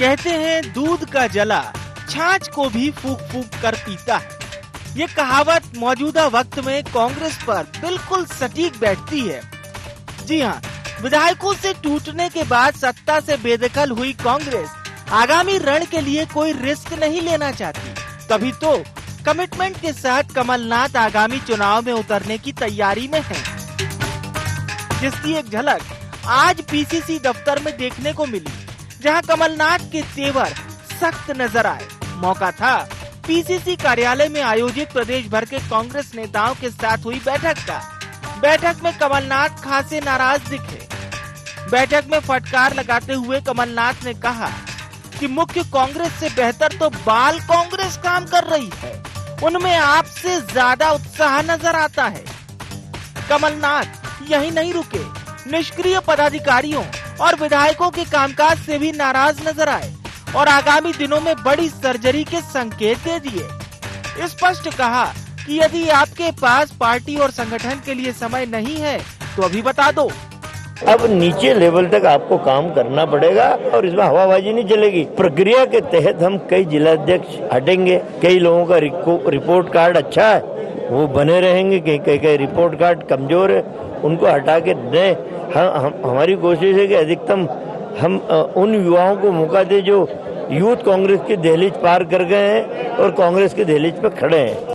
कहते हैं दूध का जला छाछ को भी फूक फूक कर पीता है। ये कहावत मौजूदा वक्त में कांग्रेस पर बिल्कुल सटीक बैठती है। जी हाँ, विधायकों से टूटने के बाद सत्ता से बेदखल हुई कांग्रेस आगामी रण के लिए कोई रिस्क नहीं लेना चाहती। तभी तो कमिटमेंट के साथ कमलनाथ आगामी चुनाव में उतरने की तैयारी में हैं, जिसकी एक झलक आज पीसीसी दफ्तर में देखने को मिली, जहां कमलनाथ के तेवर सख्त नजर आए। मौका था पीसीसी कार्यालय में आयोजित प्रदेश भर के कांग्रेस नेताओं के साथ हुई बैठक का। बैठक में कमलनाथ खासे नाराज दिखे। बैठक में फटकार लगाते हुए कमलनाथ ने कहा कि मुख्य कांग्रेस से बेहतर तो बाल कांग्रेस काम कर रही है, उनमें आपसे ज्यादा उत्साह नजर आता है। कमलनाथ यही नहीं रुके, निष्क्रिय पदाधिकारियों और विधायकों के कामकाज से भी नाराज नजर आए और आगामी दिनों में बड़ी सर्जरी के संकेत दे दिए। स्पष्ट कहा कि यदि आपके पास पार्टी और संगठन के लिए समय नहीं है तो अभी बता दो। अब नीचे लेवल तक आपको काम करना पड़ेगा और इसमें हवाबाजी नहीं चलेगी। प्रक्रिया के तहत हम कई जिलाध्यक्ष हटेंगे, कई लोगों का रिपोर्ट कार्ड अच्छा है वो बने रहेंगे, कई रिपोर्ट कार्ड कमजोर है उनको हटा के दें। हमारी कोशिश है कि अधिकतम हम उन युवाओं को मौका दे जो यूथ कांग्रेस की दहलीज पार कर गए हैं और कांग्रेस की दहलीज पे खड़े हैं।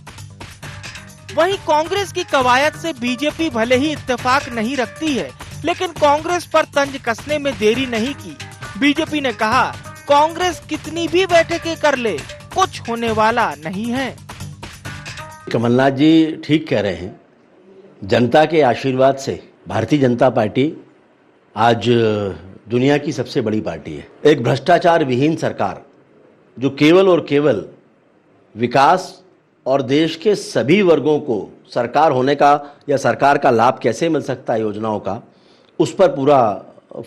वहीं कांग्रेस की कवायद से बीजेपी भले ही इत्तेफाक नहीं रखती है, लेकिन कांग्रेस पर तंज कसने में देरी नहीं की। बीजेपी ने कहा कांग्रेस कितनी भी बैठकें कर ले, कुछ होने वाला नहीं है। कमलनाथ जी ठीक कह रहे हैं। जनता के आशीर्वाद से भारतीय जनता पार्टी आज दुनिया की सबसे बड़ी पार्टी है। एक भ्रष्टाचार विहीन सरकार जो केवल और केवल विकास और देश के सभी वर्गों को सरकार होने का या सरकार का लाभ कैसे मिल सकता है योजनाओं का, उस पर पूरा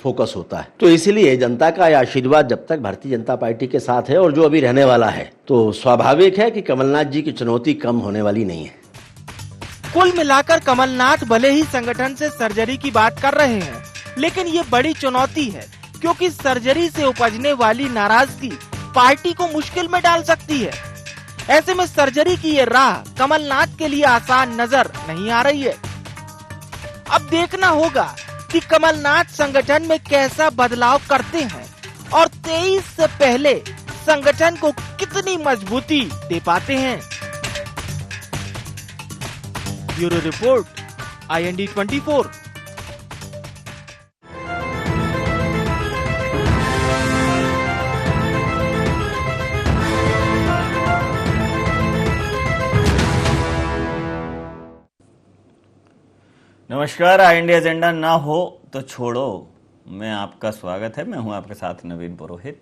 फोकस होता है। तो इसलिए जनता का यह आशीर्वाद जब तक भारतीय जनता पार्टी के साथ है और जो अभी रहने वाला है, तो स्वाभाविक है कि कमलनाथ जी की चुनौती कम होने वाली नहीं है। कुल मिलाकर कमलनाथ भले ही संगठन से सर्जरी की बात कर रहे हैं, लेकिन ये बड़ी चुनौती है, क्योंकि सर्जरी से उपजने वाली नाराजगी पार्टी को मुश्किल में डाल सकती है। ऐसे में सर्जरी की ये राह कमलनाथ के लिए आसान नजर नहीं आ रही है। अब देखना होगा कि कमलनाथ संगठन में कैसा बदलाव करते हैं और 23 से पहले संगठन को कितनी मजबूती दे पाते हैं। Bureau report, IND 24। नमस्कार, IND एजेंडा ना हो तो छोड़ो में आपका स्वागत है। मैं हूं आपके साथ नवीन पुरोहित।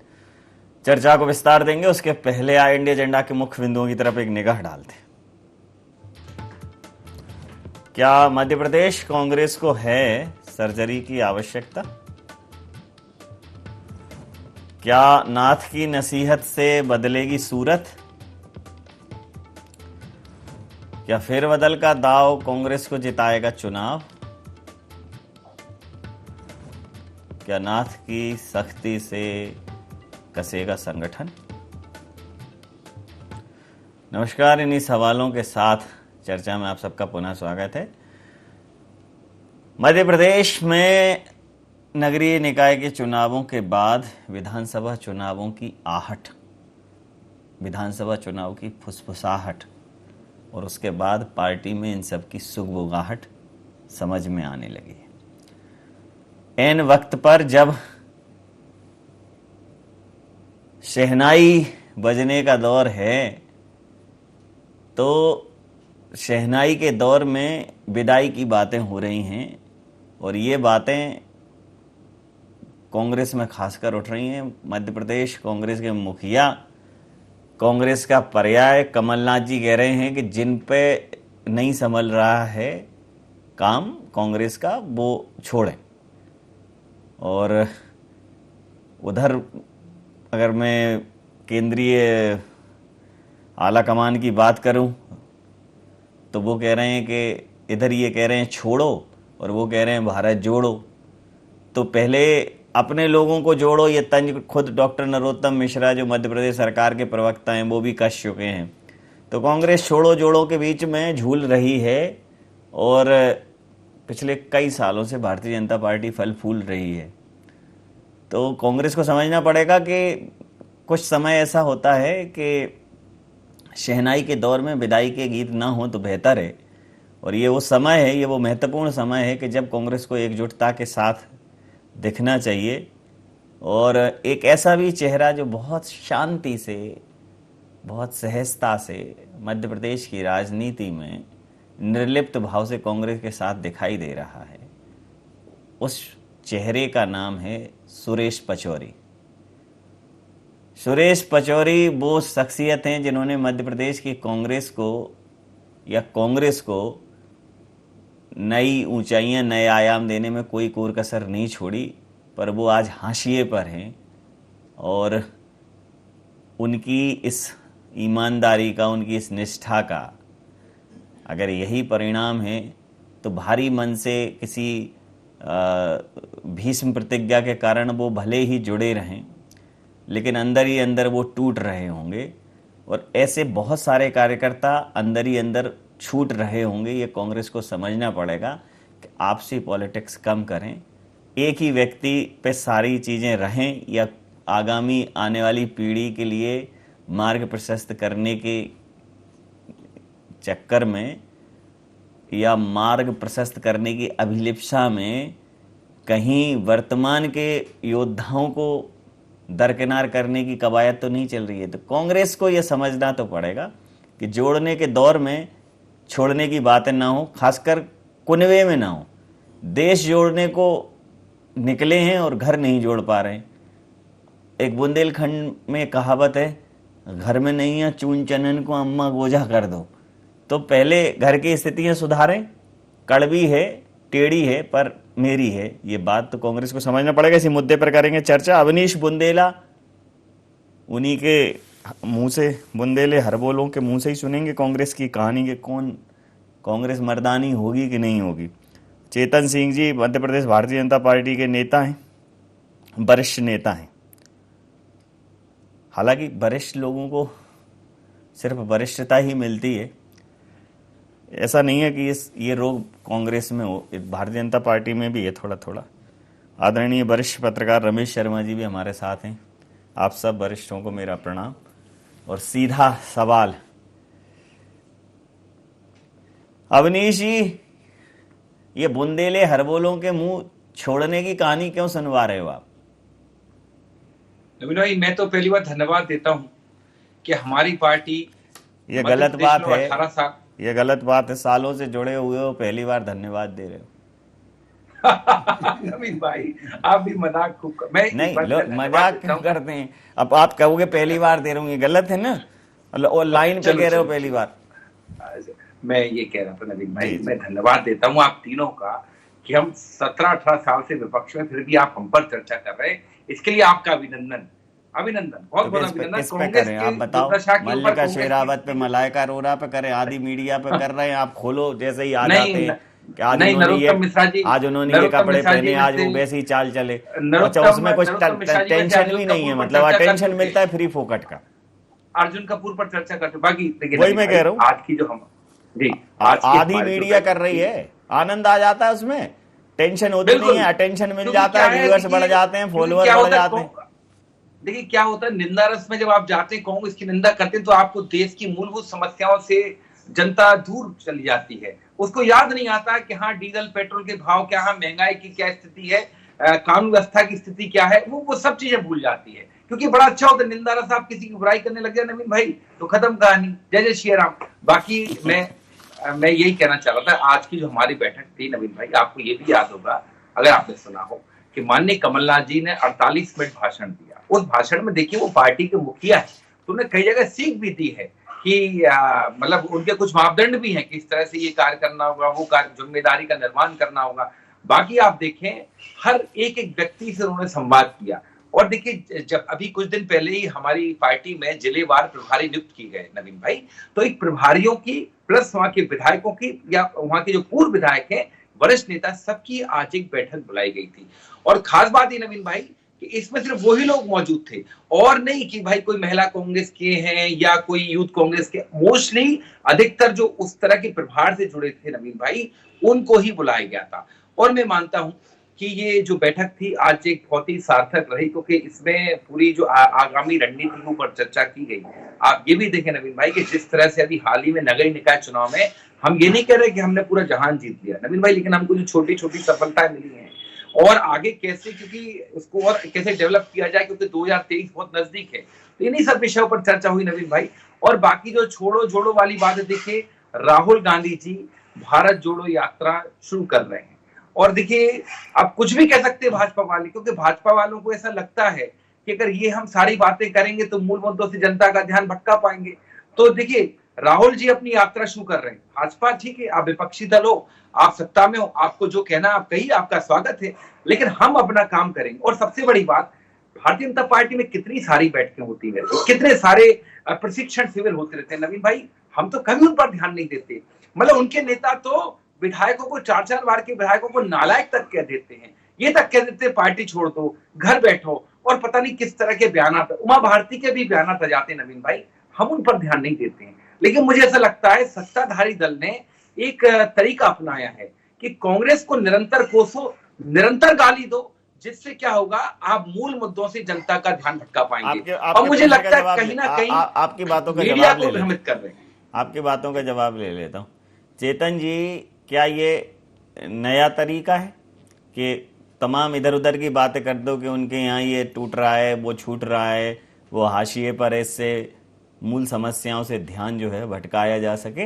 चर्चा को विस्तार देंगे, उसके पहले IND एजेंडा के मुख्य बिंदुओं की तरफ एक निगाह डालते हैं। क्या मध्य प्रदेश कांग्रेस को है सर्जरी की आवश्यकता? क्या नाथ की नसीहत से बदलेगी सूरत? क्या फेरबदल का दांव कांग्रेस को जिताएगा चुनाव? क्या नाथ की सख्ती से कसेगा संगठन? नमस्कार, इन्हीं सवालों के साथ चर्चा में आप सबका पुनः स्वागत है। मध्य प्रदेश में नगरीय निकाय के चुनावों के बाद विधानसभा चुनावों की आहट, विधानसभा चुनाव की फुसफुसाहट और उसके बाद पार्टी में इन सब की सुगबुगाहट समझ में आने लगी है। ऐन वक्त पर जब शहनाई बजने का दौर है, तो शहनाई के दौर में विदाई की बातें हो रही हैं और ये बातें कांग्रेस में खासकर उठ रही हैं। मध्य प्रदेश कांग्रेस के मुखिया, कांग्रेस का पर्याय कमलनाथ जी कह रहे हैं कि जिन पे नहीं संभल रहा है काम कांग्रेस का, वो छोड़ें। और उधर अगर मैं केंद्रीय आला कमान की बात करूं तो वो कह रहे हैं कि इधर ये कह रहे हैं छोड़ो और वो कह रहे हैं भारत जोड़ो। तो पहले अपने लोगों को जोड़ो, ये तंज खुद डॉक्टर नरोत्तम मिश्रा जो मध्य प्रदेश सरकार के प्रवक्ता हैं वो भी कस चुके हैं। तो कांग्रेस छोड़ो जोड़ो के बीच में झूल रही है और पिछले कई सालों से भारतीय जनता पार्टी फल फूल रही है। तो कांग्रेस को समझना पड़ेगा कि कुछ समय ऐसा होता है कि शहनाई के दौर में विदाई के गीत ना हो तो बेहतर है, और ये वो समय है, ये वो महत्वपूर्ण समय है कि जब कांग्रेस को एकजुटता के साथ दिखना चाहिए और एक ऐसा भी चेहरा जो बहुत शांति से, बहुत सहजता से मध्य प्रदेश की राजनीति में निर्लिप्त भाव से कांग्रेस के साथ दिखाई दे रहा है। उस चेहरे का नाम है सुरेश पचौरी। सुरेश पचौरी वो शख्सियत हैं जिन्होंने मध्य प्रदेश की कांग्रेस को या कांग्रेस को नई ऊंचाइयां, नए आयाम देने में कोई कोर कसर नहीं छोड़ी, पर वो आज हाशिए पर हैं। और उनकी इस ईमानदारी का, उनकी इस निष्ठा का अगर यही परिणाम है तो भारी मन से किसी भीष्म प्रतिज्ञा के कारण वो भले ही जुड़े रहें, लेकिन अंदर ही अंदर वो टूट रहे होंगे और ऐसे बहुत सारे कार्यकर्ता अंदर ही अंदर छूट रहे होंगे। ये कांग्रेस को समझना पड़ेगा कि आपसी पॉलिटिक्स कम करें, एक ही व्यक्ति पे सारी चीज़ें रहें, या आगामी आने वाली पीढ़ी के लिए मार्ग प्रशस्त करने के चक्कर में या मार्ग प्रशस्त करने की अभिलिप्सा में कहीं वर्तमान के योद्धाओं को दरकिनार करने की कवायद तो नहीं चल रही है। तो कांग्रेस को यह समझना तो पड़ेगा कि जोड़ने के दौर में छोड़ने की बातें ना हो, खासकर कुनवे में ना हो। देश जोड़ने को निकले हैं और घर नहीं जोड़ पा रहे हैं। एक बुंदेलखंड में कहावत है, घर में नहीं है चून चनन को अम्मा गोजा कर दो। तो पहले घर की स्थितियां सुधारें। कड़वी है, टेढ़ी है, पर मेरी है, ये बात तो कांग्रेस को समझना पड़ेगा। इसी मुद्दे पर करेंगे चर्चा। अवनीश बुंदेला, उन्हीं के मुंह से, बुंदेले हरबोलों के मुंह से ही सुनेंगे कांग्रेस की कहानी के कौन कांग्रेस मर्दानी होगी कि नहीं होगी। चेतन सिंह जी मध्य प्रदेश भारतीय जनता पार्टी के नेता हैं, वरिष्ठ नेता हैं। हालांकि वरिष्ठ लोगों को सिर्फ वरिष्ठता ही मिलती है, ऐसा नहीं है कि ये रोग कांग्रेस में हो, भारतीय जनता पार्टी में भी है थोड़ा थोड़ा। आदरणीय वरिष्ठ पत्रकार रमेश शर्मा जी भी हमारे साथ हैं। आप सब वरिष्ठों को मेरा प्रणाम। और सीधा सवाल, अवनीश जी, ये बुंदेले हरबोलों के मुंह छोड़ने की कहानी क्यों सुनवा रहे हो आप? नवीन भाई, मैं तो पहली बार धन्यवाद देता हूं कि हमारी पार्टी, ये गलत बात है, ये गलत बात है। सालों से जुड़े हुए हो, पहली बार धन्यवाद दे रहे हो। नवीन भाई, आप भी मजाक खूब नहीं, लोग मजाक क्यों करते हैं? अब आप कहोगे पहली बार दे रहा हूँ, ये गलत है ना। और लाइन पे कह रहे हो पहली बार। मैं ये कह रहा था नवीन भाई, मैं धन्यवाद देता हूँ आप तीनों का कि हम 17-18 साल से विपक्ष में, फिर भी आप हम पर चर्चा कर रहे हैं। इसके लिए आपका अभिनंदन, अभिनंदन, बहुत बहुत अभिनंदन। किस पे करें आप बताओ? मल्लिका शेरावत पे, मलाइका अरोड़ा पे करें, आदि मीडिया पे कर रहे हैं। आप खोलो, जैसे ही आ जाते हैं आज उन्होंने ये कपड़े पहने, आज वो वैसे ही चाल चले। अच्छा, उसमें कुछ टेंशन भी नहीं है, मतलब अटेंशन मिलता है फ्री फोकट का। अर्जुन कपूर पर चर्चा करते, बाकी वही मैं कह रहा हूँ। आज की जो हम आधी मीडिया कर रही है, आनंद आ जाता है उसमें, टेंशन होती नहीं है, अटेंशन मिल जाता है, व्यूअर्स बढ़ जाते हैं, फॉलोअर्स बढ़ जाते हैं। देखिए क्या होता है, निंदा रस में जब आप जाते हैं, कांग्रेस की निंदा करते हैं, तो आपको देश की मूलभूत समस्याओं से जनता दूर चली जाती है। उसको याद नहीं आता कि हाँ, डीजल पेट्रोल के भाव क्या है, महंगाई की क्या स्थिति है, कानून व्यवस्था की स्थिति क्या है, वो सब चीजें भूल जाती है। क्योंकि बड़ा अच्छा होता है, निंदा रस आप किसी की बुराई करने लग जाए नवीन भाई, तो खत्म कहानी। जय जय श्री राम। बाकी मैं यही कहना चाह रहा था, आज की जो हमारी बैठक थी नवीन भाई, आपको ये भी याद होगा अगर आपने सुना हो कि माननीय कमलनाथ जी ने 48 मिनट भाषण दिया। उस भाषण में देखिए, वो पार्टी के मुखिया है, तो उन्हें कई जगह सीख भी दी है कि मतलब उनके कुछ मापदंड भी हैं, किस तरह से ये कार्य करना होगा, वो कार्य जिम्मेदारी का निर्माण करना होगा। बाकी आप देखें, हर एक व्यक्ति से उन्होंने संवाद किया। और देखिए, जब अभी कुछ दिन पहले ही हमारी पार्टी में जिलेवार प्रभारी नियुक्त की गए नवीन भाई, तो एक प्रभारियों की प्लस वहां के विधायकों की या वहां के जो पूर्व विधायक हैं, वरिष्ठ नेता, सबकी आज एक बैठक बुलाई गई थी। और खास बात ये नवीन भाई कि इसमें सिर्फ वही लोग मौजूद थे और नहीं कि भाई कोई महिला कांग्रेस के हैं या कोई यूथ कांग्रेस के। मोस्टली अधिकतर जो उस तरह के प्रभार से जुड़े थे नवीन भाई, उनको ही बुलाया गया था। और मैं मानता हूं कि ये जो बैठक थी आज एक बहुत ही सार्थक रही, क्योंकि इसमें पूरी जो आगामी रणनीतियों पर चर्चा की गई। आप ये भी देखें नवीन भाई कि जिस तरह से अभी हाल ही में नगरीय निकाय चुनाव में, हम ये नहीं कह रहे कि हमने पूरा जहां जीत लिया नवीन भाई, लेकिन हमको जो छोटी छोटी सफलताएं मिली हैं और आगे कैसे, क्योंकि उसको और कैसे डेवलप किया जाए, क्योंकि 2023 बहुत नजदीक है। तो इन्हीं सब विषयों पर चर्चा हुई नवीन भाई। और बाकी जो छोड़ो जोड़ो वाली बात है, देखिए राहुल गांधी जी भारत जोड़ो यात्रा शुरू कर रहे हैं। और देखिए आप कुछ भी कह सकते हैं भाजपा वाले, क्योंकि भाजपा वालों को ऐसा लगता है कि अगर ये हम सारी बातें करेंगे तो मूल मुद्दों से जनता का ध्यान भटका पाएंगे। तो देखिए राहुल जी अपनी यात्रा शुरू कर रहे हैं। भाजपा ठीक है, आप विपक्षी दल हो, आप सत्ता में हो, आपको जो कहना आप कहिए, आपका स्वागत है, लेकिन हम अपना काम करेंगे। और सबसे बड़ी बात, भारतीय जनता पार्टी में कितनी सारी बैठकें होती है, कितने सारे प्रशिक्षण शिविर होते रहते हैं नवीन भाई, हम तो कभी उन पर ध्यान नहीं देते। मतलब उनके नेता तो विधायकों को 4-4 बार के विधायकों को नालायक तक कह देते हैं, ये तक कह देते हैं पार्टी छोड़ दो, घर बैठो, और पता नहीं किस तरह के बयान, उमा भारती के भी बयान आ जाते हैं नवीन भाई, हम उन पर ध्यान नहीं देते हैं। लेकिन मुझे ऐसा लगता है सत्ताधारी दल ने एक तरीका अपनाया है कि कांग्रेस को निरंतर कोसो, निरंतर गाली दो, जिससे क्या होगा, आप मूल मुद्दों से जनता का ध्यान भटका पाएंगे। और मुझे लगता है कहीं ना कहीं आपकी बातों का मीडिया जवाब को ले भ्रमित कर रहे हैं। आपकी बातों का जवाब ले लेता हूं। चेतन जी, क्या ये नया तरीका है कि तमाम इधर उधर की बातें कर दो कि उनके यहाँ ये टूट रहा है, वो छूट रहा है, वो हाशिए पर, इससे मूल समस्याओं से ध्यान जो है भटकाया जा सके?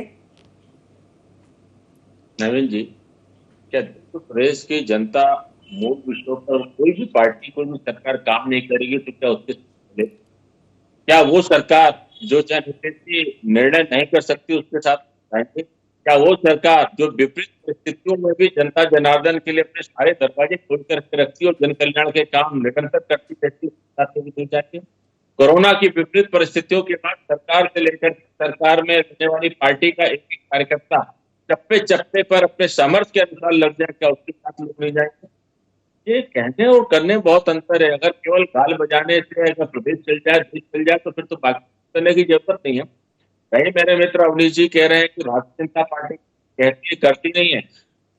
नवीन जी, क्या प्रदेश की जनता मूल विषयों पर कोई भी पार्टी, कोई भी सरकार काम नहीं करेगी तो क्या उसके, क्या वो सरकार जो चाहे नीतीश जी निर्णय नहीं कर सकती उसके साथ रहेंगे? क्या वो सरकार जो विपरीत परिस्थितियों में भी जनता जनार्दन के लिए अपने सारे दरवाजे खोल कर रखती है और जन कल्याण के काम निरंतर करती रहती है? कोरोना की विपरीत परिस्थितियों के बाद सरकार से लेकर सरकार में रहने वाली पार्टी का एक एक कार्यकर्ता चप्पे चप्पे पर अपने सामर्थ्य के अनुसार लग जाए, क्या उसके साथ लोग नहीं जाएंगे? ये कहने और करने में बहुत अंतर है। अगर केवल गाल बजाने से अगर प्रदेश चल जाए, देश चल जाए, तो फिर तो बाकी करने की जरूरत नहीं है। कई मेरे मित्र अवनीश जी कह रहे हैं कि भारतीय जनता पार्टी कहती है करती नहीं है।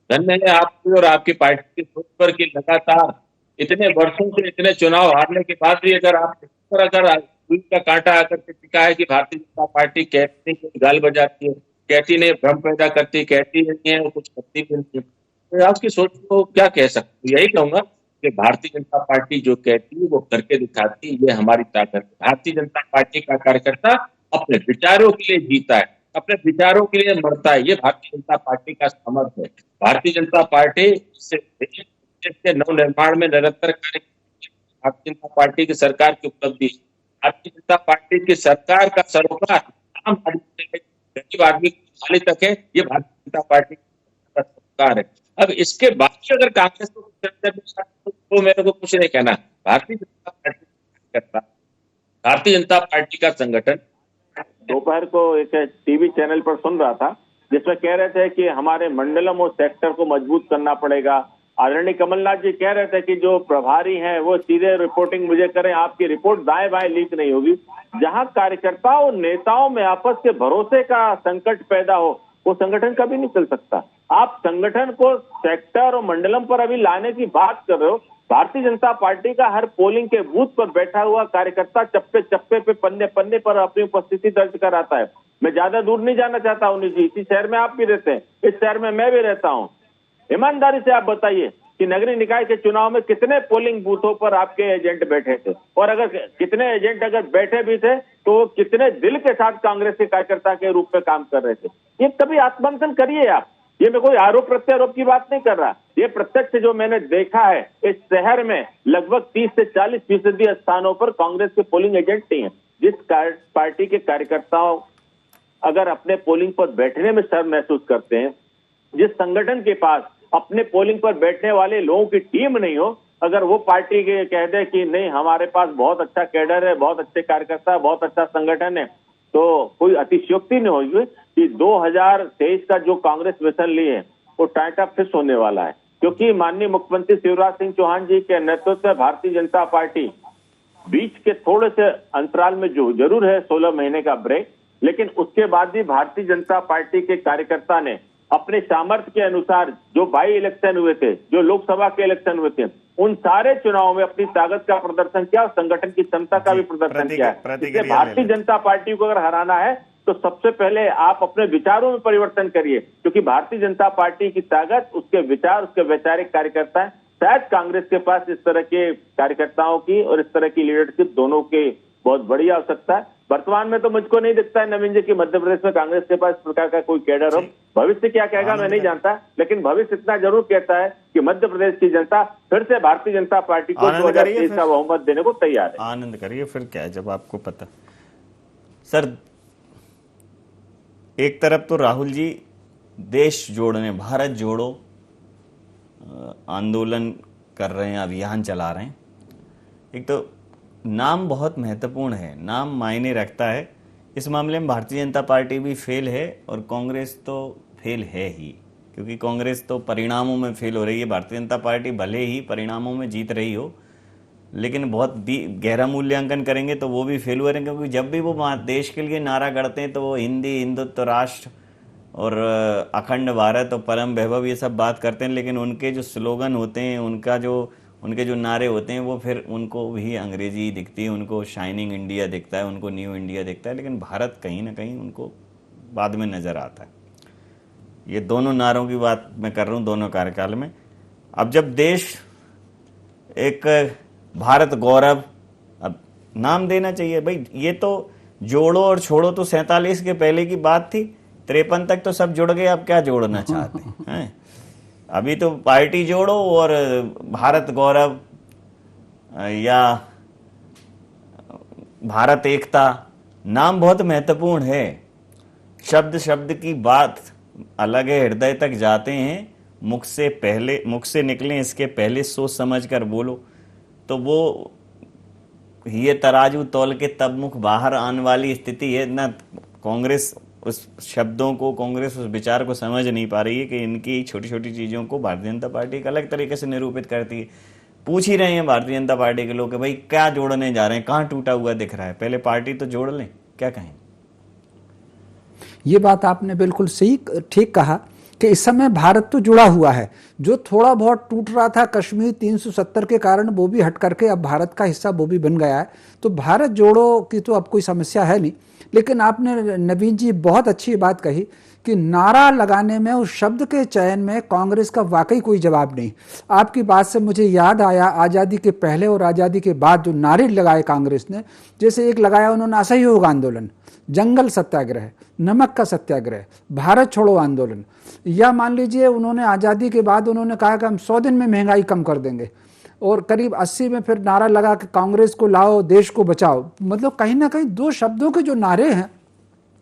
धन्य है आपकी और आपकी पार्टी की सोच पर कि लगातार इतने वर्षों से इतने चुनाव हारने के बाद भी अगर आप सुई का कांटा आकर के टिका है कि भारतीय जनता पार्टी कहती नहीं, गाल बजाती है, कहती नहीं, भ्रम पैदा करती, कहती नहीं है, कुछ करती भी नहीं है। तो आपकी सोच को क्या कह सकते? यही कहूंगा कि भारतीय जनता पार्टी जो कहती है वो करके दिखाती है, ये हमारी ताकत है। भारतीय जनता पार्टी का कार्यकर्ता अपने विचारों के लिए जीता है, अपने विचारों के लिए मरता है, ये भारतीय जनता पार्टी का सामर्थ्य है। भारतीय जनता पार्टी से देश के नव निर्माण में निरंतर कार्य, भारतीय जनता पार्टी की सरकार की उपलब्धि, भारतीय जनता पार्टी की सरकार का सरोकार आम आदमी से गरीब आदमी खाली तक है, ये भारतीय जनता पार्टी का सरकार है। अब इसके बाद अगर कांग्रेस को तो मेरे को कुछ नहीं कहना। भारतीय जनता पार्टी करता, भारतीय जनता पार्टी का संगठन। दोपहर को एक टीवी चैनल पर सुन रहा था जिसमें कह रहे थे कि हमारे मंडलम और सेक्टर को मजबूत करना पड़ेगा। आदरणीय कमलनाथ जी कह रहे थे कि जो प्रभारी हैं वो सीधे रिपोर्टिंग मुझे करें, आपकी रिपोर्ट दाएं बाएं लीक नहीं होगी। जहां कार्यकर्ताओं और नेताओं में आपस के भरोसे का संकट पैदा हो, वो संगठन कभी नहीं चल सकता। आप संगठन को सेक्टर और मंडलम पर अभी लाने की बात कर रहे हो। भारतीय जनता पार्टी का हर पोलिंग के बूथ पर बैठा हुआ कार्यकर्ता चप्पे चप्पे पे, पन्ने पन्ने पर अपनी उपस्थिति दर्ज कराता है। मैं ज्यादा दूर नहीं जाना चाहता हूं जी, इसी शहर में आप भी रहते हैं, इस शहर में मैं भी रहता हूं। ईमानदारी से आप बताइए कि नगरीय निकाय के चुनाव में कितने पोलिंग बूथों पर आपके एजेंट बैठे थे, और अगर कितने एजेंट अगर बैठे भी थे तो वो कितने दिल के साथ कांग्रेस के कार्यकर्ता के रूप में काम कर रहे थे? ये कभी आत्ममंथन करिए आप। ये मैं कोई आरोप प्रत्यारोप की बात नहीं कर रहा, ये प्रत्यक्ष जो मैंने देखा है। इस शहर में लगभग 30 से 40% स्थानों पर कांग्रेस के पोलिंग एजेंट नहीं है। जिस पार्टी के कार्यकर्ताओं अगर अपने पोलिंग पर बैठने में शर्म महसूस करते हैं, जिस संगठन के पास अपने पोलिंग पर बैठने वाले लोगों की टीम नहीं हो, अगर वो पार्टी के कह दे कि नहीं हमारे पास बहुत अच्छा कैडर है, बहुत अच्छे कार्यकर्ता है, बहुत अच्छा संगठन है, तो कोई अतिशयोक्ति नहीं होगी कि 2023 का जो कांग्रेस मिशन ली है वो टाटा फिश होने वाला है, क्योंकि माननीय मुख्यमंत्री शिवराज सिंह चौहान जी के नेतृत्व में भारतीय जनता पार्टी बीच के थोड़े से अंतराल में जो जरूर है 16 महीने का ब्रेक, लेकिन उसके बाद भी भारतीय जनता पार्टी के कार्यकर्ता ने अपने सामर्थ्य के अनुसार जो बाई इलेक्शन हुए थे, जो लोकसभा के इलेक्शन हुए थे, उन सारे चुनावों में अपनी ताकत का प्रदर्शन किया और संगठन की क्षमता का भी प्रदर्शन किया। इसलिए भारतीय जनता पार्टी को अगर हराना है तो सबसे पहले आप अपने विचारों में परिवर्तन करिए, क्योंकि भारतीय जनता पार्टी की ताकत उसके विचार, उसके वैचारिक कार्यकर्ता है। शायद कांग्रेस के पास इस तरह के कार्यकर्ताओं की और इस तरह की लीडरशिप दोनों के बहुत बड़ी आवश्यकता है। वर्तमान में तो मुझको नहीं दिखता है नवीन जी की मध्य प्रदेश में कांग्रेस के पास इस प्रकार का कोई कैडर हो। भविष्य क्या कहेगा मैं नहीं जानता, लेकिन भविष्य इतना जरूर कहता है कि मध्य प्रदेश की जनता फिर से भारतीय जनता पार्टी को 2023 का बहुमत देने को तैयार है। आनंद करिए, फिर क्या है जब आपको पता। सर, एक तरफ तो राहुल जी देश जोड़ने, भारत जोड़ो आंदोलन कर रहे हैं, अभियान चला रहे हैं। एक तो नाम बहुत महत्वपूर्ण है, नाम मायने रखता है। इस मामले में भारतीय जनता पार्टी भी फेल है और कांग्रेस तो फेल है ही, क्योंकि कांग्रेस तो परिणामों में फेल हो रही है। भारतीय जनता पार्टी भले ही परिणामों में जीत रही हो, लेकिन बहुत गहरा मूल्यांकन करेंगे तो वो भी फेल हुए हैं, क्योंकि जब भी वो देश के लिए नारा गढ़ते हैं तो वो हिंदी, हिंदुत्व, राष्ट्र और अखंड भारत और परम वैभव ये सब बात करते हैं, लेकिन उनके जो स्लोगन होते हैं, उनके जो नारे होते हैं, वो फिर उनको भी अंग्रेजी दिखती है, उनको शाइनिंग इंडिया दिखता है, उनको न्यू इंडिया दिखता है, लेकिन भारत कहीं ना कहीं उनको बाद में नजर आता है। ये दोनों नारों की बात मैं कर रहा हूँ, दोनों कार्यकाल में। अब जब देश एक भारत गौरव, अब नाम देना चाहिए भाई। ये तो जोड़ो और छोड़ो तो 47 के पहले की बात थी, 53 तक तो सब जुड़ गए, अब क्या जोड़ना चाहते हैं? अभी तो पार्टी जोड़ो और भारत गौरव या भारत एकता, नाम बहुत महत्वपूर्ण है। शब्द शब्द की बात अलग है, हृदय तक जाते हैं। मुख से निकले इसके पहले सोच समझ कर बोलो, तो वो ये तराजू तौल के तब मुख बाहर आने वाली स्थिति है ना। कांग्रेस उस शब्दों को, कांग्रेस उस विचार को समझ नहीं पा रही है कि इनकी छोटी छोटी चीजों को भारतीय जनता पार्टी एक अलग तरीके से निरूपित करती है। पूछ ही रहे हैं भारतीय जनता पार्टी के लोग कि भाई क्या जोड़ने जा रहे हैं, कहाँ टूटा हुआ दिख रहा है, पहले पार्टी तो जोड़ लें, क्या कहें? ये बात आपने बिल्कुल सही ठीक कहा कि इस समय भारत तो जुड़ा हुआ है। जो थोड़ा बहुत टूट रहा था कश्मीर 370 के कारण, वो भी हट करके अब भारत का हिस्सा वो भी बन गया है। तो भारत जोड़ो की तो अब कोई समस्या है नहीं। लेकिन आपने नवीन जी बहुत अच्छी बात कही कि नारा लगाने में, उस शब्द के चयन में कांग्रेस का वाकई कोई जवाब नहीं। आपकी बात से मुझे याद आया, आज़ादी के पहले और आज़ादी के बाद जो नारे लगाए कांग्रेस ने, जैसे एक लगाया उन्होंने असहयोग आंदोलन, जंगल सत्याग्रह, नमक का सत्याग्रह, भारत छोड़ो आंदोलन, या मान लीजिए उन्होंने आज़ादी के बाद उन्होंने कहा कि हम 100 दिन में महंगाई कम कर देंगे, और करीब 80 में फिर नारा लगा कि कांग्रेस को लाओ, देश को बचाओ। मतलब कहीं ना कहीं दो शब्दों के जो नारे हैं,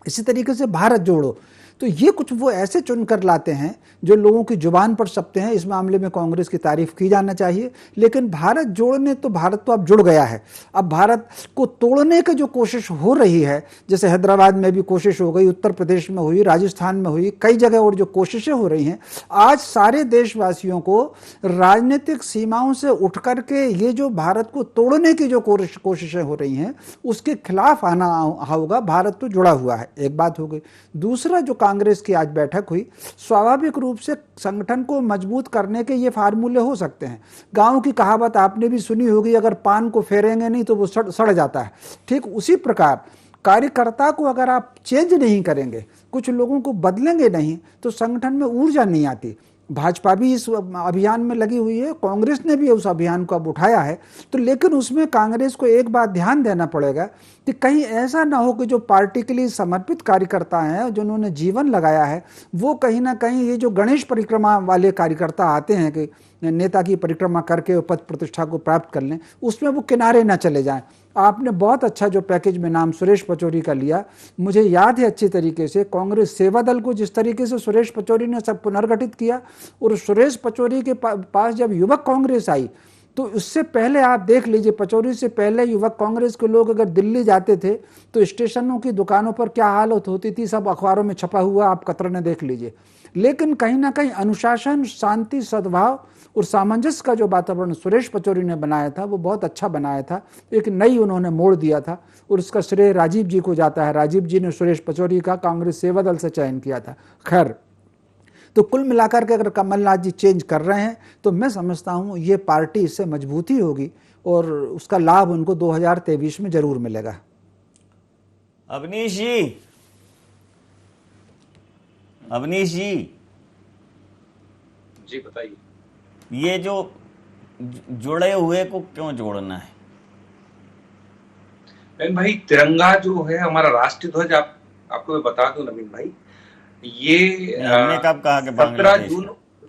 इसी तरीके से भारत जोड़ो, तो ये कुछ वो ऐसे चुनकर लाते हैं जो लोगों की जुबान पर छपते हैं। इस मामले में कांग्रेस की तारीफ की जाना चाहिए। लेकिन भारत जोड़ने तो भारत तो अब जुड़ गया है। अब भारत को तोड़ने की जो कोशिश हो रही है, जैसे हैदराबाद में भी कोशिश हो गई, उत्तर प्रदेश में हुई, राजस्थान में हुई, कई जगह और जो कोशिशें हो रही हैं, आज सारे देशवासियों को राजनीतिक सीमाओं से उठ करके ये जो भारत को तोड़ने की जो कोशिशें हो रही हैं उसके खिलाफ आना होगा। भारत तो जुड़ा हुआ है, एक बात हो गई। दूसरा, जो कांग्रेस की आज बैठक हुई, स्वाभाविक रूप से संगठन को मजबूत करने के ये फार्मूले हो सकते हैं। गांव की कहावत आपने भी सुनी होगी, अगर पान को फेरेंगे नहीं तो वो सड़ जाता है। ठीक उसी प्रकार कार्यकर्ता को अगर आप चेंज नहीं करेंगे, कुछ लोगों को बदलेंगे नहीं, तो संगठन में ऊर्जा नहीं आती। भाजपा भी इस अभियान में लगी हुई है, कांग्रेस ने भी उस अभियान को अब उठाया है। तो लेकिन उसमें कांग्रेस को एक बात ध्यान देना पड़ेगा कि कहीं ऐसा ना हो कि जो पार्टी के लिए समर्पित कार्यकर्ता हैं, जिन्होंने जीवन लगाया है, वो कहीं ना कहीं ये जो गणेश परिक्रमा वाले कार्यकर्ता आते हैं कि नेता की परिक्रमा करके पद प्रतिष्ठा को प्राप्त कर लें, उसमें वो किनारे ना चले जाएं। आपने बहुत अच्छा जो पैकेज में नाम सुरेश पचौरी का लिया, मुझे याद है अच्छी तरीके से कांग्रेस सेवा दल को जिस तरीके से सुरेश पचौरी ने सब पुनर्गठित किया, और सुरेश पचौरी के पास जब युवक कांग्रेस आई तो उससे पहले आप देख लीजिए, पचौरी से पहले युवक कांग्रेस के लोग अगर दिल्ली जाते थे तो स्टेशनों की दुकानों पर क्या हालत होती थी, सब अखबारों में छपा हुआ, आप कतरने देख लीजिए। लेकिन कहीं ना कहीं अनुशासन, शांति, सद्भाव और सामंजस्य का जो वातावरण सुरेश पचौरी ने बनाया था वो बहुत अच्छा बनाया था। एक नई उन्होंने मोड़ दिया था और उसका श्रेय राजीव जी को जाता है। राजीव जी ने सुरेश पचौरी का कांग्रेस सेवा दल से चयन किया था। खैर, तो कुल मिलाकर के अगर कमलनाथ जी चेंज कर रहे हैं तो मैं समझता हूं ये पार्टी इससे मजबूती होगी और उसका लाभ उनको 2023 में जरूर मिलेगा। अवनीश जी जी बताइए, ये जो जुड़े हुए को क्यों जोड़ना है? नवीन भाई, तिरंगा जो है हमारा राष्ट्रीय ध्वज, आपको मैं बता दूं नवीन भाई, ये हमने कब कहा कि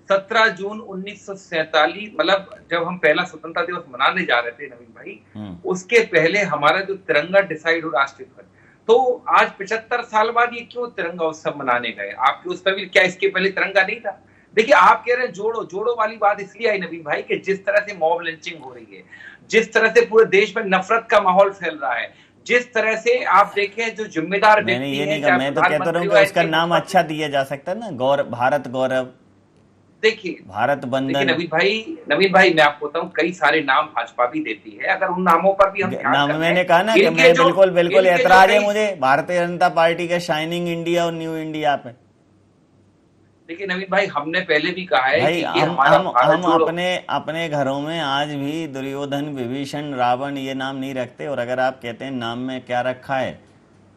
17 जून 1947, मतलब जब हम पहला स्वतंत्रता दिवस मनाने जा रहे थे नवीन भाई, उसके पहले हमारा जो तिरंगा डिसाइड हो राष्ट्रीय ध्वज, तो आज 75 साल बाद ये क्यों तिरंगा उत्सव मनाने गए? आपके उस पर भी क्या इसके पहले तिरंगा नहीं था? देखिए, आप कह रहे हैं जोड़ो वाली बात इसलिए आई नवीन भाई कि जिस तरह से मॉब लिंचिंग हो रही है, जिस तरह से पूरे देश में नफरत का माहौल फैल रहा है, जिस तरह से आप देखें जो जिम्मेदार व्यक्ति हैं, मैं तो कहता हूं कि उसका नाम अच्छा दिया जा सकता है ना, भारत गौरव, देखिए भारत बंधन। नवीन भाई मैं आपको बताऊं, कई सारे नाम भाजपा भी देती है, अगर उन नामों पर भी हम नाम, मैंने कहा ना कि मैं बिल्कुल ऐतराज है मुझे भारतीय जनता पार्टी के शाइनिंग इंडिया और न्यू इंडिया पे। देखिए नवीन भाई, हमने पहले भी कहा है भाई, कि हम अपने घरों में आज भी दुर्योधन, विभीषण, रावण ये नाम नहीं रखते, और अगर आप कहते हैं नाम में क्या रखा है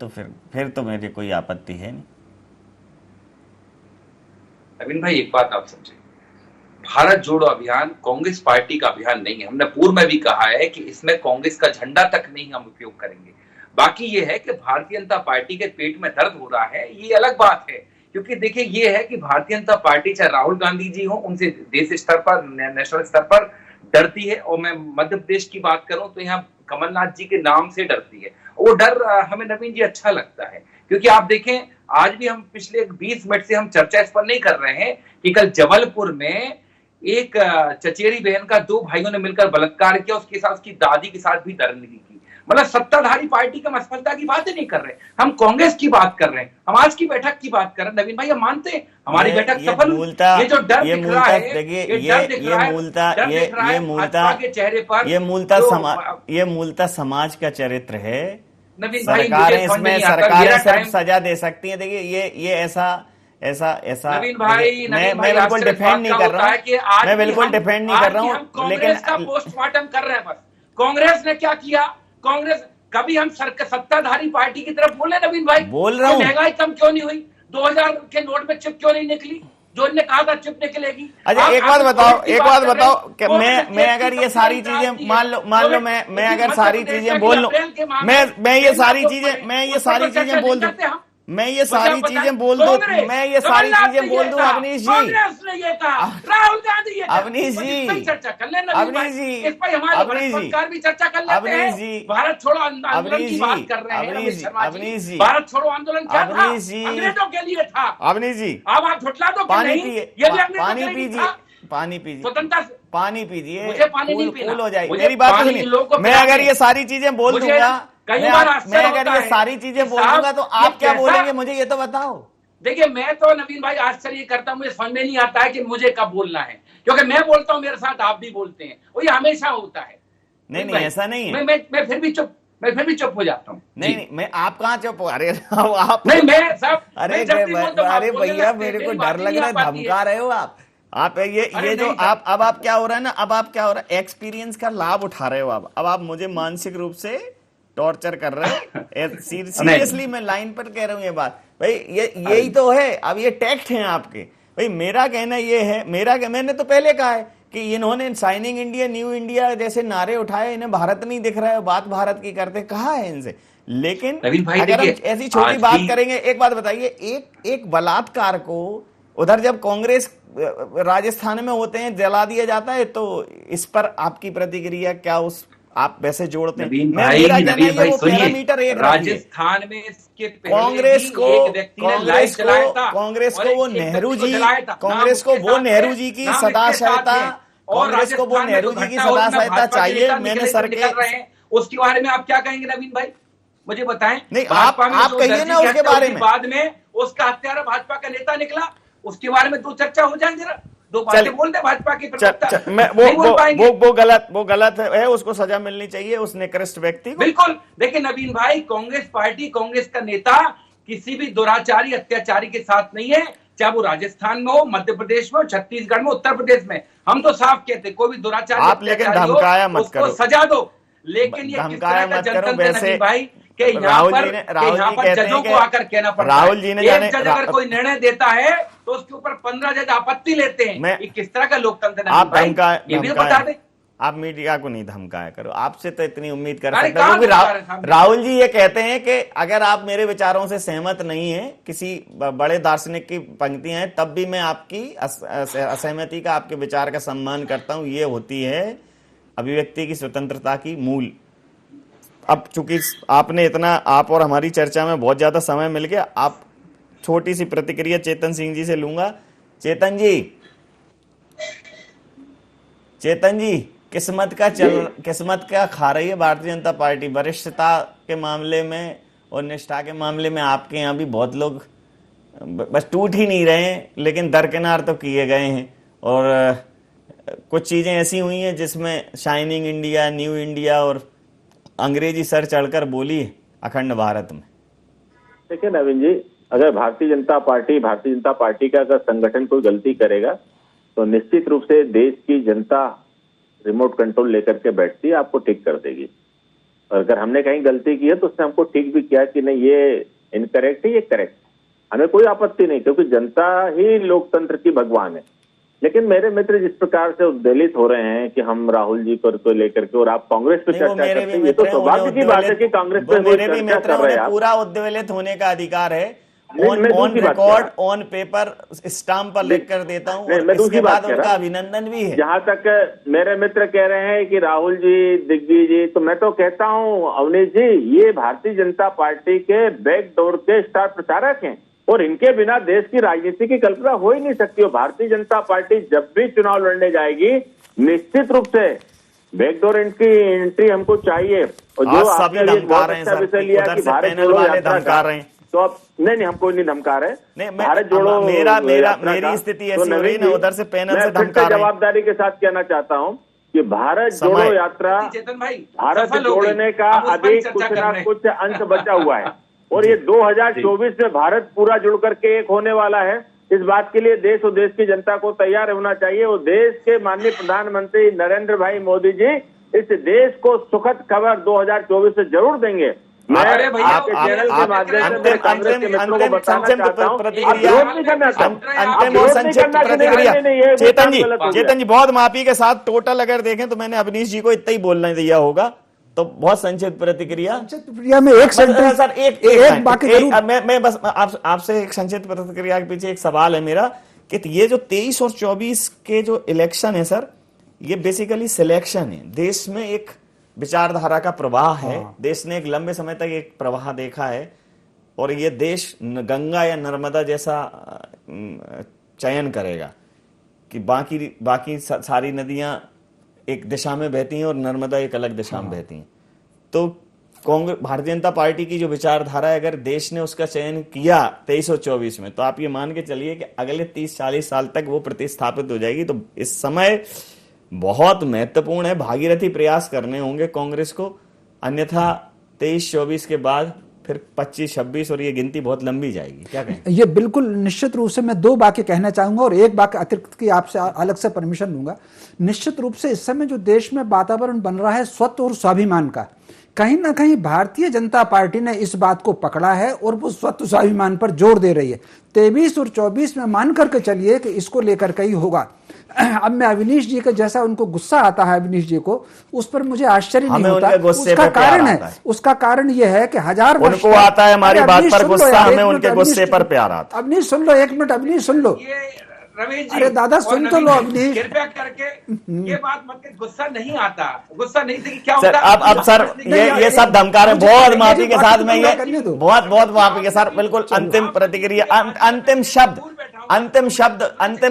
तो फिर तो मेरी कोई आपत्ति है नहीं। नवीन भाई, एक बात आप समझे, भारत जोड़ो अभियान कांग्रेस पार्टी का अभियान नहीं है। हमने पूर्व में भी कहा है कि इसमें कांग्रेस का झंडा तक नहीं हम उपयोग करेंगे। बाकी ये है कि भारतीय जनता पार्टी के पेट में दर्द हो रहा है, ये अलग बात है, क्योंकि देखिए ये है कि भारतीय जनता पार्टी, चाहे राहुल गांधी जी हो, उनसे देश स्तर पर, नेशनल स्तर पर डरती है, और मैं मध्य प्रदेश की बात करूं तो यहाँ कमलनाथ जी के नाम से डरती है। वो डर हमें नवीन जी अच्छा लगता है, क्योंकि आप देखें आज भी हम पिछले 20 मिनट से हम चर्चा इस पर नहीं कर रहे हैं कि कल जबलपुर में एक चचेरी बहन का 2 भाइयों ने मिलकर बलात्कार किया, उसके साथ उसकी दादी के साथ भी दरिंदगी की। मतलब सत्ताधारी पार्टी का असफलता की बात नहीं कर रहे, हम कांग्रेस की बात कर रहे हैं, हम आज की बैठक की बात कर रहे हैं। नवीन भाई, हम मानते हैं हमारी बैठक सफल, ये जो डर दिख रहा है, ये मूलतः समाज का चरित्र है। नवीन सरकारें सिर्फ सजा दे सकती हैं। देखिए ये ऐसा नवीन भाई, मैं बिल्कुल डिफेंड नहीं कर रहा हूँ, मैं बिल्कुल डिफेंड नहीं कर रहा हूँ, लेकिन पोस्टमार्टम कर रहे हैं। बस कांग्रेस ने क्या किया? कांग्रेस कभी हम सत्ताधारी पार्टी की तरफ बोले नवीन भाई? बोल रहा हूँ, महंगाई कम क्यों नहीं हुई? 2000 के नोट में चिप क्यों नहीं निकली जो इन्होंने कहा था चिप निकलेगी? अच्छा, एक बात बताओ कि मैं अगर ये सारी चीजें मान लो मैं अगर सारी चीजें बोल लूं, मैं ये सारी चीजें बोल दूं, मैं ये सारी चीजें बोल दूं, अवनीश जी, राहुल गांधी, अवनीश जी, चर्चा कर लेना, अवनीश जी, इस पर हमारे सरकार भी चर्चा कर लेते हैं। अवनीश जी, भारत छोड़ो आंदोलन की बात कर रहे हैं, अवनीश जी, भारत छोड़ो आंदोलन क्या था? अंग्रेजों के लिए था। अवनीश जी, अब आप झुठला दो, पानी पीजिए, स्वतंत्रता, पानी पीजिए, मुझे पानी नहीं पीना, कूल हो जाए। मेरी बात सुनिए, मैं अगर ये सारी चीजें बोल दूंगा, मैं अगर ये सारी चीजें बोल दूंगा तो आप क्या बोलेंगे, मुझे ये तो बताओ। देखिए, मैं तो नवीन भाई आश्चर्य करता हूं, मुझे समझ में नहीं आता है कि मुझे कब बोलना है, क्योंकि मैं बोलता हूं मेरे साथ आप भी बोलते हैं, और ये हमेशा होता है। नहीं, ऐसा नहीं है। मैं फिर भी चुप हो जाता हूँ। नहीं, मैं आप कहाँ चुप हो? अरे आप नहीं, मैं सब अरे भैया, मेरे को डर लग रहा है, धमका रहे हो आप ये जो अब आप क्या हो रहा है ना, अब आप क्या हो रहा है, एक्सपीरियंस का लाभ उठा रहे हो। अब आप मुझे मानसिक रूप से टॉर्चर कर रहे हो। सीरियसली मैं लाइन पर कह रहा हूँ ये बात भाई, यही तो है। अब ये टैक्ट हैं आपके भाई। मेरा कहना ये है, मैंने तो पहले कहा है कि इन्होंने साइनिंग इंडिया, न्यू इंडिया जैसे नारे उठाए, इन्हें भारत नहीं दिख रहा है, बात भारत की करते, कहा है इनसे। लेकिन अगर हम ऐसी छोटी बात करेंगे, एक बात बताइए, एक बलात्कार को उधर जब कांग्रेस राजस्थान में होते हैं जला दिया जाता है, तो इस पर आपकी प्रतिक्रिया क्या? उस आप वैसे जोड़ते हैं? राजस्थान में इसके कांग्रेस को वो नेहरू जी की सदाशयता और कांग्रेस को वो राजस्थान में नेहरू जो जी की घटना हुई, सदा उसमें सहायता भाजपा के चाहिए। नेता मैंने निकल सर के रहे हैं, उसके बारे में आप क्या कहेंगे नवीन भाई, मुझे बताएं। नहीं, भाजपा में आप जो कहिए दर्जी ना की उसके हत्या बारे हुई में। बाद में उसका हत्यारा भाजपा का नेता निकला, उसके बारे में दो चर्चा हो जाए जरा, दो बातें बोल दे भाजपा की प्रवक्ता। नहीं बोल पाएंगे। वो गलत है, उसको सजा मिलनी चाहिए उस निकृष्ट व्यक्ति को। बिल्कुल। देखिए नवीन भाई, कांग्रेस पार्टी, कांग्रेस का नेता किसी भी दुराचारी अत्याचारी के साथ नहीं है, चाहे वो राजस्थान में हो, मध्य प्रदेश में हो, छत्तीसगढ़ में, उत्तर प्रदेश में। हम तो साफ कहते कोई भी दुराचारी आप लेकिन अत्याचारी हो, धमकाया मत उसको करो। सजा दो। लेकिन ये किस तरह का जनतंत्र है नवीन भाई कि यहाँ पर जजों को आकर कहना पड़ता है। राहुल जी ने एक जज अगर कोई निर्णय देता है तो उसके ऊपर 15 जज आपत्ति लेते हैं। ये किस तरह का लोकतंत्र है नवीन भाई, ये भी तो बता दें। आप मीडिया को नहीं धमकाया करो, आपसे तो इतनी उम्मीद कर सकते हैं, क्योंकि राहुल जी ये कहते हैं कि अगर आप मेरे विचारों से सहमत नहीं हैं, किसी बड़े दार्शनिक की पंक्तियां हैं, तब भी मैं आपकी असहमति का, आपके विचार का सम्मान करता हूं। ये होती है अभिव्यक्ति की स्वतंत्रता की मूल। अब चूंकि आपने इतना, आप और हमारी चर्चा में बहुत ज्यादा समय मिल गया, आप छोटी सी प्रतिक्रिया चेतन सिंह जी से लूंगा। चेतन जी, किस्मत का खा रही है भारतीय जनता पार्टी। वरिष्ठता के मामले में और निष्ठा के मामले में आपके यहाँ भी बहुत लोग बस टूट ही नहीं रहे हैं, लेकिन दरकिनार तो किए गए हैं। और कुछ चीजें ऐसी हुई हैं जिसमें शाइनिंग इंडिया, न्यू इंडिया और अंग्रेजी सर चढ़कर बोली है अखंड भारत में। देखिए नवीन जी, अगर भारतीय जनता पार्टी का अगर संगठन कोई गलती करेगा तो निश्चित रूप से देश की जनता रिमोट कंट्रोल लेकर के बैठती है, आपको ठीक कर देगी। और अगर हमने कहीं गलती की है तो उसने हमको ठीक भी किया कि नहीं ये इनकरेक्ट है, ये करेक्ट, हमें कोई आपत्ति नहीं, क्योंकि जनता ही लोकतंत्र की भगवान है। लेकिन मेरे मित्र जिस प्रकार से उद्वेलित हो रहे हैं कि हम राहुल जी को लेकर के और आप कांग्रेस पे चर्चा करते हैं, ये तो सौभाग्य की बात है कि कांग्रेस पे चर्चा कर रहे हैं। पूरा उद्वेलित होने का अधिकार है। On record, on paper, stamp पर लिख कर देता हूँ। मैं दूसरी बात उनका अभिनंदन भी है। जहां तक मेरे मित्र कह रहे हैं कि राहुल जी, दिग्विजय जी, तो मैं तो कहता हूँ अवनीश जी, ये भारतीय जनता पार्टी के बैकडोर के स्टार प्रचारक हैं और इनके बिना देश की राजनीति की कल्पना हो ही नहीं सकती। और भारतीय जनता पार्टी जब भी चुनाव लड़ने जाएगी, निश्चित रूप से बैकडोर एंट्री हमको चाहिए। और जो आपने बहुत अच्छा विषय लिया कि भारत जोड़ो यात्रा कर रहे हैं, तो अब नहीं हम कोई नहीं धमका रहे। भारत जोड़ो मेरी स्थिति ऐसी हो रही है, उधर से पैनल से धमका रहे। जवाबदारी के साथ कहना चाहता हूँ कि भारत जोड़ो यात्रा, भारत जोड़ने का अभी कुछ ना कुछ अंश बचा हुआ है और ये 2024 में भारत पूरा जुड़ करके एक होने वाला है। इस बात के लिए देश और देश की जनता को तैयार होना चाहिए। और देश के माननीय प्रधानमंत्री नरेंद्र भाई मोदी जी इस देश को सुखद खबर 2024 से जरूर देंगे। मैं आपके चैनल के माध्यम से कांग्रेस के मित्रों को बताना चाहता हूँ, अंतिम और संक्षिप्त प्रतिक्रिया। चेतन जी, बहुत माफी के साथ टोटल अगर देखें तो मैंने अवनीश जी को इतना ही बोलने दिया होगा, तो बहुत संक्षिप्त प्रतिक्रिया में एक सेंटेंस, सर, एक बाकी मैं बस आपसे एक संक्षिप्त प्रतिक्रिया के पीछे एक सवाल है मेरा कि ये जो 23 और 24 के जो इलेक्शन है सर, ये बेसिकली सिलेक्शन है। देश में एक विचारधारा का प्रवाह है। देश ने एक लंबे समय तक एक प्रवाह देखा है और ये देश गंगा या नर्मदा जैसा चयन करेगा कि बाकी सारी नदियां एक दिशा में बहती हैं और नर्मदा एक अलग दिशा में बहती हैं। तो कांग्रेस, भारतीय जनता पार्टी की जो विचारधारा है, अगर देश ने उसका चयन किया 23 और 24 में, तो आप ये मान के चलिए कि अगले 30-40 साल तक वो प्रतिस्थापित हो जाएगी। तो इस समय बहुत महत्वपूर्ण है, भागीरथी प्रयास करने होंगे कांग्रेस को, अन्यथा 23-24 के बाद फिर 25-26 और ये गिनती बहुत लंबी जाएगी। क्या कहें? ये बिल्कुल निश्चित रूप से मैं दो बातें कहना चाहूंगा और एक बात अतिरिक्त की आपसे अलग से परमिशन लूंगा। निश्चित रूप से इस समय जो देश में वातावरण बन रहा है स्वत्व और स्वाभिमान का, कहीं ना कहीं भारतीय जनता पार्टी ने इस बात को पकड़ा है और वो स्वत्व स्वाभिमान पर जोर दे रही है। 23 और 24 में मान करके चलिए कि इसको लेकर के ही होगा। अब मैं अविनीश जी के जैसा, उनको गुस्सा आता है अविनीश जी को, उस पर मुझे आश्चर्य नहीं होता। उसका कारण है, उसका कारण यह है कि हजार उनको आता है हमारी बात पर गुस्सा, हमें उनके गुस्से पर प्यार आता है। अविनीश सुन लो, एक मिनट अविनीश सुन लो। रमेश जी, अरे दादा, और सुन तो नवीन लो जी, अवनीश। कृपया करके ये बात मत कर, गुस्सा नहीं आता, गुस्सा नहीं थी क्या सर होता है? अब सर ये सब धमका रहे हैं, बहुत माफी के साथ में ये बहुत बहुत माफी के साथ बिल्कुल अंतिम प्रतिक्रिया, अंतिम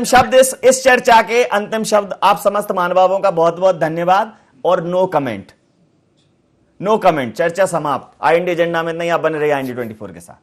शब्द इस चर्चा के अंतिम शब्द आप समस्त महानुभावों का बहुत बहुत धन्यवाद और नो कमेंट, चर्चा समाप्त। IND एजेंडा में नहीं, आप बने रहिए IND 24 के साथ।